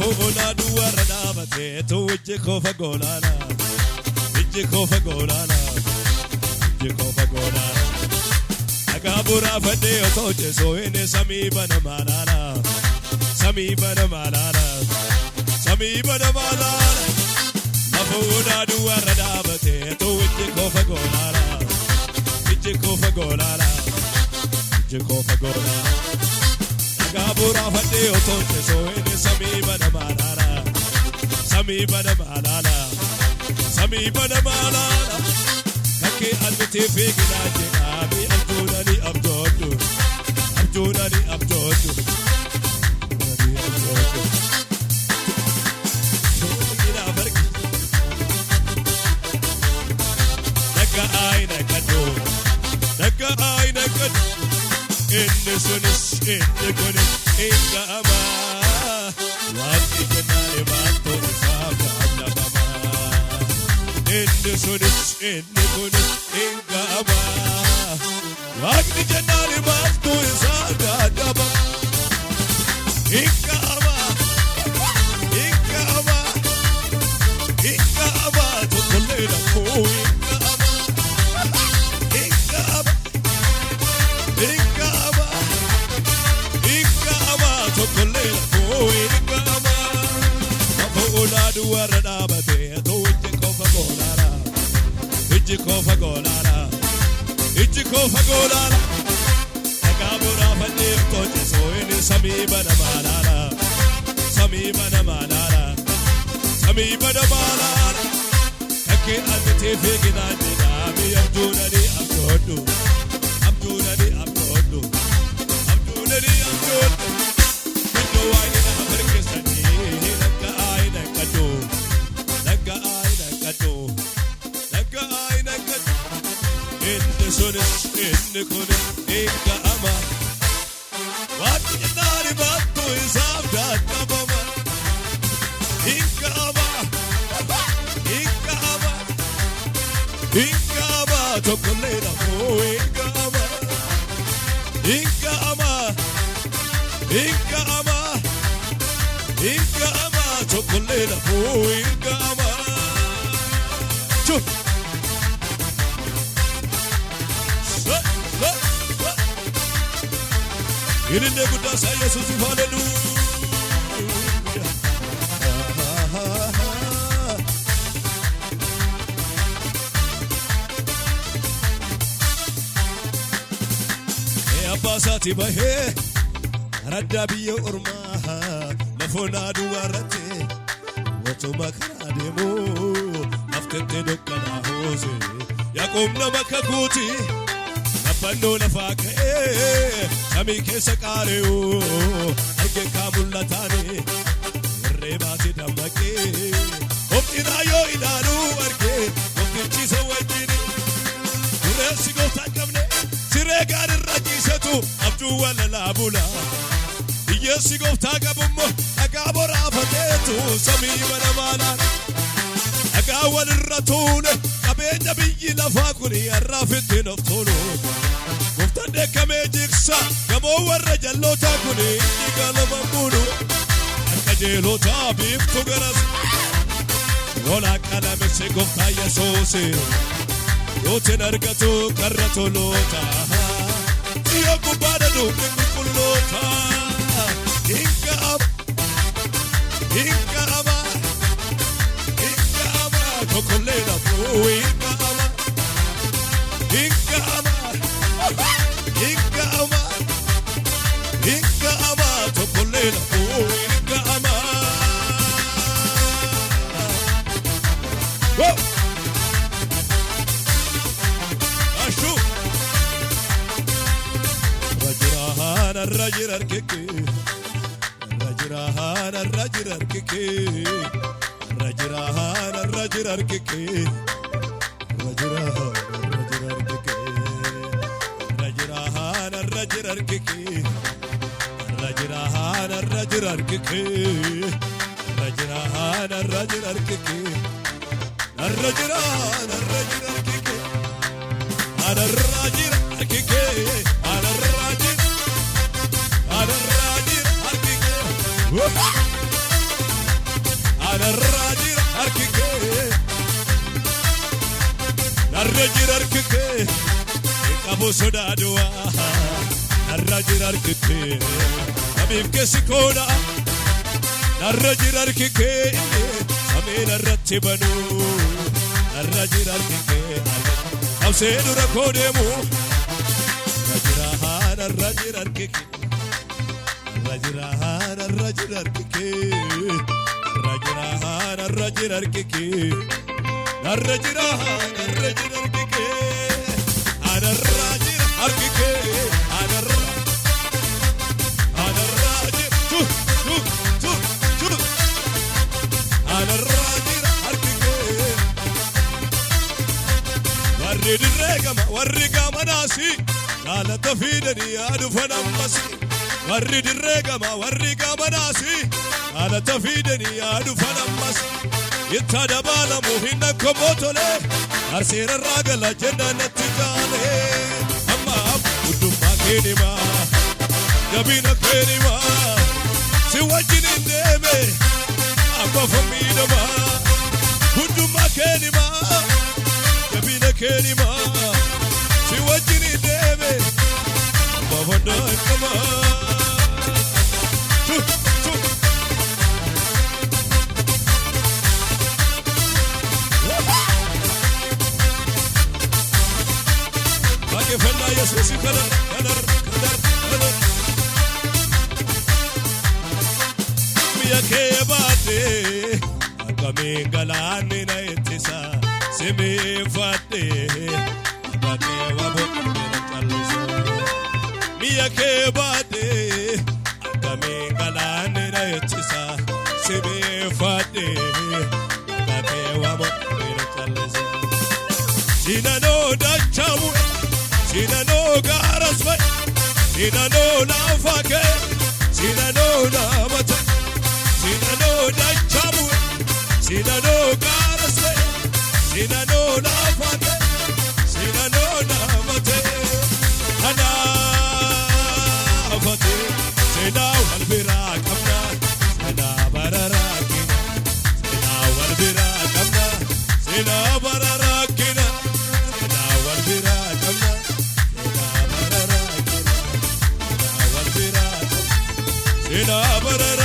فوقنا دوار دابتي توجي خوفا قولانا اجي خوفا قولانا اجي خوفا قولانا اقابورا فدي وتوجي سويني سميبا مالانا سميبا مالانا سميبا مالانا فوقنا دوار دابتي توجي خوفا قولانا اجي خوفا قولانا اجي خوفا قولانا Gabura fade otoche so ene sami bana malala sami bana malala sami bana malala kake almiti figina jinabi abdulani abdodu abdulani abdodu ina barki daga ayna kado daga ayna kado Innis in the ama Wati janare bato isabda abdabama Innis in the ama Wati janare bato isabda abdabama Inka ama to kolera ko Duwara dabate to ijji kofa golala akabura fadi to so ini sami bana malala kake alti figina dinami abdunani abdu Kindo wayna barkesani Naga ayna kado Inde sonis inde kone Inga ama Wati janari batu isabda tabama Inga ama Chocolate mo Inga ama chocolate mo Inga ama Irinde buda say Jesus hallelujah Abasati bahe radda biyo urmaha lafona duwarate wato makara demo naftete dokkana hose yaqomna makakuti nafano nafake sami kesa qareo arge kamulatane rebati damake optina yo ilalu arge optichi sawajini uresi gotakabne Siregar rajisatu abdu wala labula Yesi gofta gabummo agabora fatetu sami bana mala agawal ratule abenya biyi lafakuni arrafit naftulu gofta de kamejiksa gamo warra jallota kuni igala bambulu akajelo biftu garas wala kala mese gofta yasose Yote nargatu karrato lota Tiyo kubada duke kukulota Inka ama Kokoleda po Inka ama Kokoleda po Inka ama Whoa! الرجل ارككي الرجل ارككي أرككي الرجران الرجل أرككي الرجران الرجل أرككي الرجران الرجل أرككي أنا الراجل أرككي أنا الراجل أرككي أنا الراجل أرككي الرجل أرككي أبو سودادوا الرجل أرككي أبيب كسكونا الرجل أرككي أمين الرتبنو الرجل أرككي أو سيدو ركودمو الرجل الرجل أرككي الرجل أرككي الرجل أرككي الرجل أرككي أنا الراجل أرككي أنا الراجل شوف أنا الراجل أرككي ورد ناسي لا تفيدني أدفن أمسي ورد ناسي لا تفيدني أدفن أمسي يتدبالا مهنا كموتولي أرسير الراجل جنة نتجالي أما أبو ما كيني ما جبينا كيني ما سوى جنين ديمي أما فمينا ما هدو ما كيني ما جبينا كيني ما سوى جنين ديمي أما فمينا ما فلا يسوس كدر ميا كيباتي أكمين غلاني نايتسا سمي فاتي أكاكي وابو ميا كيباتي أكمين غلاني نايتسا سمي فاتي أكاكي وابو سينانو داچاو سينانو غارسوي سينانو نافاكي سينانو نامتا سينانو داچاو سينانو غارسوي سينانو نافاكي سينانو نامتا أنا أفتي سيناو البراك أمنا سينا براراكينا سيناو البراك أمنا سينا براراكينا سيناو البراك أمنا سينا براراكينا سينا براراكينا سينا براراكينا